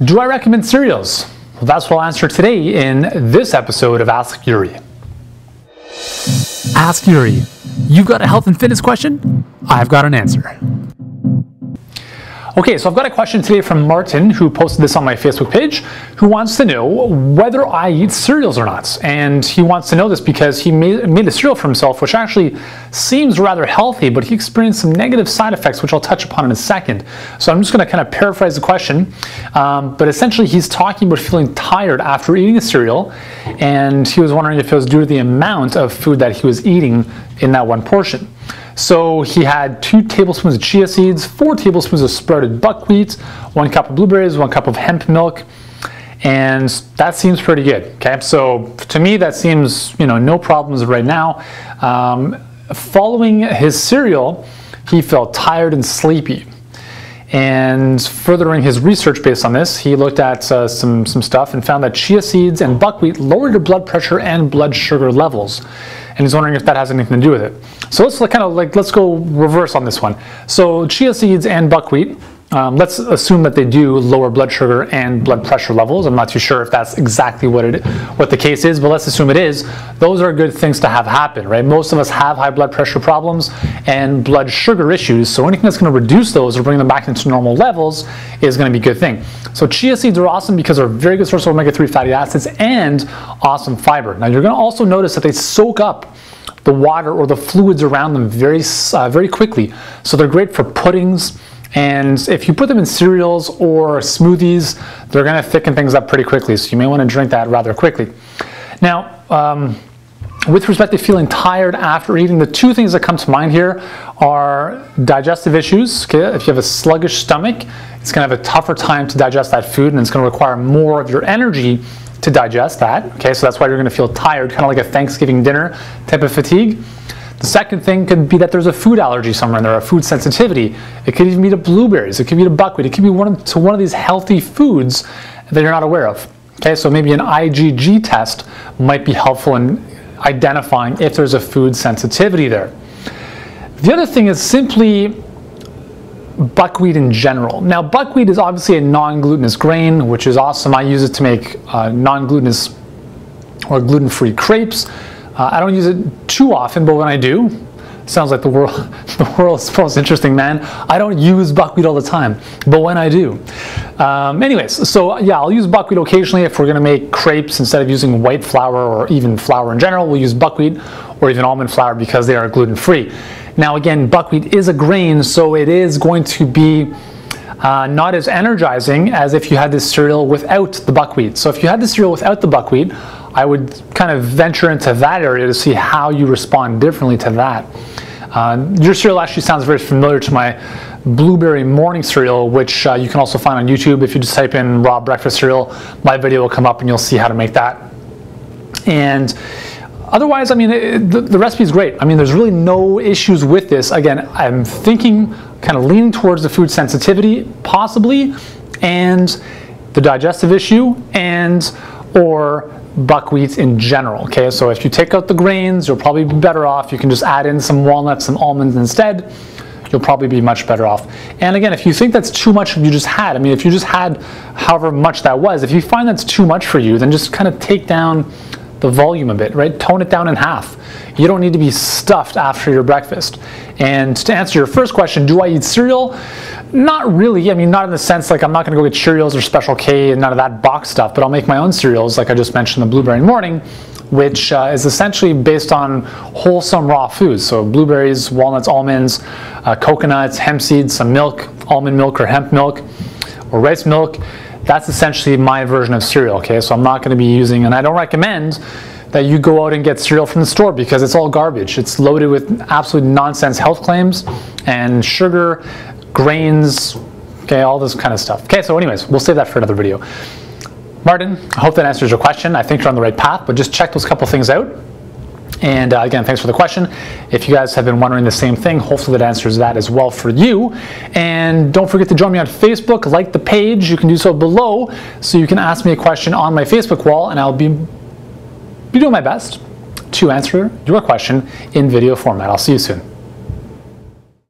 Do I recommend cereals? Well, that's what I'll answer today in this episode of Ask Yuri. Ask Yuri. You've got a health and fitness question? I've got an answer. Okay, so I've got a question today from Martin, who posted this on my Facebook page, who wants to know whether I eat cereals or not. And he wants to know this because he made a cereal for himself, which actually seems rather healthy, but he experienced some negative side effects, which I'll touch upon in a second. So I'm just going to kind of paraphrase the question. But essentially, he's talking about feeling tired after eating a cereal, and he was wondering if it was due to the amount of food that he was eating in that one portion. So he had 2 tablespoons of chia seeds, 4 tablespoons of sprouted buckwheat, 1 cup of blueberries, 1 cup of hemp milk, and that seems pretty good. Okay, so to me that seems, no problems right now. Following his cereal, he felt tired and sleepy. And furthering his research based on this, he looked at some stuff and found that chia seeds and buckwheat lowered your blood pressure and blood sugar levels. And he's wondering if that has anything to do with it. So let's go reverse on this one. So chia seeds and buckwheat, let's assume that they do lower blood sugar and blood pressure levels. I'm not too sure if that's exactly what the case is, but let's assume it is. Those are good things to have happen, right? Most of us have high blood pressure problems and blood sugar issues, so anything that's going to reduce those or bring them back into normal levels is going to be a good thing. So chia seeds are awesome because they're a very good source of omega-3 fatty acids and awesome fiber. Now you're going to also notice that they soak up the water or the fluids around them very quickly. So they're great for puddings, and if you put them in cereals or smoothies, they're going to thicken things up pretty quickly. So you may want to drink that rather quickly. Now, with respect to feeling tired after eating, the 2 things that come to mind here are digestive issues. Okay? If you have a sluggish stomach, it's going to have a tougher time to digest that food, and it's going to require more of your energy to digest that. Okay, so that's why you're going to feel tired, kind of like a Thanksgiving dinner type of fatigue. The second thing could be that there's a food allergy somewhere in there, a food sensitivity. It could even be to blueberries, it could be to buckwheat, it could be one of these healthy foods that you're not aware of. Okay, so maybe an IgG test might be helpful in identifying if there's a food sensitivity there. The other thing is simply buckwheat in general. Now, buckwheat is obviously a non-glutinous grain, which is awesome. I use it to make non-glutinous or gluten-free crepes. I don't use it too often, but when I do, sounds like the world's most interesting man. I don't use buckwheat all the time, but when I do. Anyways, so yeah, I'll use buckwheat occasionally if we're going to make crepes. Instead of using white flour or even flour in general, we'll use buckwheat or even almond flour because they are gluten-free. Now again, buckwheat is a grain, so it is going to be not as energizing as if you had this cereal without the buckwheat. So if you had the cereal without the buckwheat, I would kind of venture into that area to see how you respond differently to that. Your cereal actually sounds very familiar to my blueberry morning cereal, which you can also find on YouTube. If you just type in raw breakfast cereal, my video will come up and you'll see how to make that. And otherwise, I mean, the recipe is great. I mean, there's really no issues with this. Again, I'm thinking, kind of leaning towards the food sensitivity, possibly, and the digestive issue, or buckwheat in general. Okay, so if you take out the grains, you'll probably be better off. You can just add in some walnuts, some almonds instead. You'll probably be much better off. And again, if you think that's too much you just had, I mean, if you just had however much that was, if you find that's too much for you, then just kind of take down the volume a bit, right? Tone it down in half. You don't need to be stuffed after your breakfast. And to answer your first question, do I eat cereal? Not really. I mean, not in the sense like I'm not going to go get Cheerios or Special K and none of that box stuff, but I'll make my own cereals, like I just mentioned, the Blueberry Morning, which is essentially based on wholesome raw foods. So blueberries, walnuts, almonds, coconuts, hemp seeds, some milk, almond milk or hemp milk, or rice milk. That's essentially my version of cereal, okay? So I'm not going to be using, and I don't recommend that you go out and get cereal from the store because it's all garbage. It's loaded with absolute nonsense health claims and sugar, grains, okay, all this kind of stuff. Okay, so anyways, we'll save that for another video. Martin, I hope that answers your question. I think you're on the right path, but just check those couple things out. And again, thanks for the question. If you guys have been wondering the same thing, hopefully that answers that as well for you. And don't forget to join me on Facebook, like the page. You can do so below, so you can ask me a question on my Facebook wall, and I'll be doing my best to answer your question in video format. I'll see you soon.